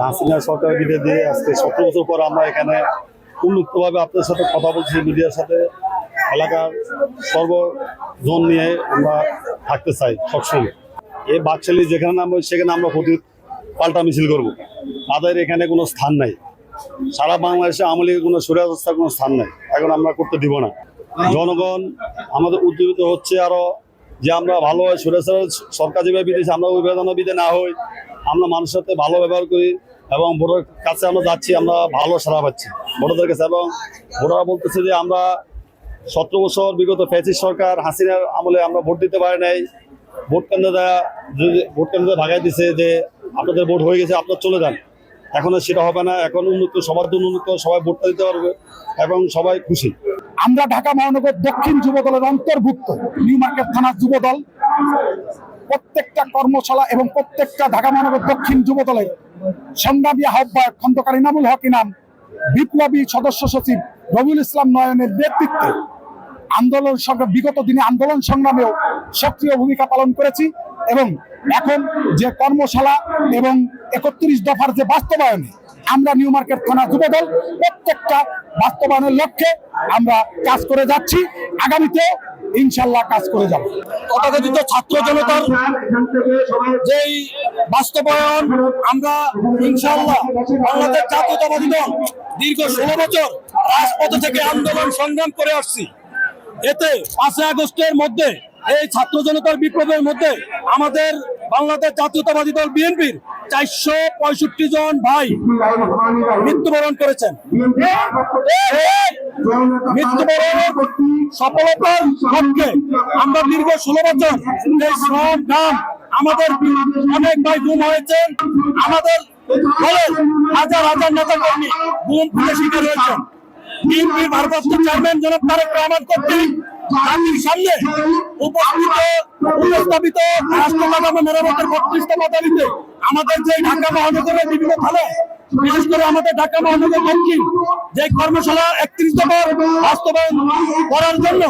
হাসিনা সরকার বিদায় দিয়ে আজকে 17 বছর পর আমরা এখানে উন্মুক্তভাবে আপনাদের সাথে কথা বলছি, মিডিয়ার সাথে। এলাকার সর্বজন নিয়ে আমরা থাকতে চাই সবসময়। এই বাকশালী যেখানে নামবো সেখানে আমরা প্রতি পাল্টা মিছিল করব। তাদের এখানে কোনো স্থান নাই। সারা বাংলাদেশে আওয়ামী লীগের কোনো স্বৈরাচার কোনো স্থান নাই, এখন আমরা করতে দিব না। জনগণ আমাদের উদ্দীপিত হচ্ছে আরো যে আমরা ভালো হয়, স্বৈরাচার সরকার যেভাবে বিদেশে আমরা ওই বিধে না হই, আমরা মানুষের সাথে ভালো ব্যবহার করি এবং ভোটার কাছে আমরা যাচ্ছি, আমরা ভালো সাড়া পাচ্ছি ভোটারদের কাছে। এবং ভোটাররা বলতেছে যে আমরা 17 বছর বিগত ফ্যাসিস্ট সরকার হাসিনার আমলে আমরা ভোট দিতে পারি নাই, ভোট কেন্দ্রে ভাগাই দিছে যে আপনাদের ভোট হয়ে গেছে, আপনার চলে যান। এখন সেটা হবে না, এখন উন্নত, সবার জন্য উন্নত, সবাই ভোটটা দিতে পারবে এবং সবাই খুশি। আমরা ঢাকা মহানগর দক্ষিণ যুব দলের অন্তর্ভুক্ত নিউ মার্কেট থানার যুব দল প্রত্যেকটা কর্মশালা এবং প্রত্যেকটা ঢাকা মহানগর দক্ষিণ যুব দলের সংগ্রামী আহ্বায়ক খন্দকার ইনামুল হক ইনাম, বিপ্লবী সদস্য সচিব রবিউল ইসলাম নয়নের নেতৃত্বে আন্দোলন সংগ্রাম, বিগত দিনে আন্দোলন সংগ্রামেও সক্রিয় ভূমিকা পালন করেছি এবং এখন যে কর্মশালা এবং 31 দফার যে বাস্তবায়নে আমরা নিউ মার্কেট থানা যুবদল প্রত্যেকটা বাস্তবায়নের লক্ষ্যে আমরা কাজ করে যাচ্ছি, আগামীতে ইনশাল্লাহ কাজ করে যাব। তথাকথিত ছাত্র জনতার যেই বাস্তবায়ন আমরা ইনশাল্লাহ বাংলাদেশ জাতীয়তাবাদী দল দীর্ঘ 16 বছর রাজপথে থেকে আন্দোলন সংগ্রাম করে আসছি। এতে 5 আগস্টের মধ্যে এই ছাত্র জনতার বিপ্লবের মধ্যে আমাদের বাংলাদেশ জাতীয়তাবাদী দল বিএনপির 465 জন ভাই মৃত্যুবরণ করেছেন। মৃত্যুবরণের সফলতার লক্ষ্যে আমরা দীর্ঘ 16 বছর এই শ্রম দাম, আমাদের অনেক ভাই গুম হয়েছেন, আমাদের দলের হাজার হাজার নেতা কর্মী গুম খুলে শিকার হয়েছেন। বিএনপির ভারপ্রাপ্ত চেয়ারম্যান জনাব তারেক রহমান কর্তৃক জাতির সামনে উপস্থাপিত রাষ্ট্র কাঠামো মেরামতের 32 দফা দাবিতে আমাদের যে ঢাকা মহানগরের বিভিন্ন থানায়, বিশেষ করে আমাদের ঢাকা মহানগর দক্ষিণ যে কর্মশালা 31 দফার বাস্তবায়ন করার জন্য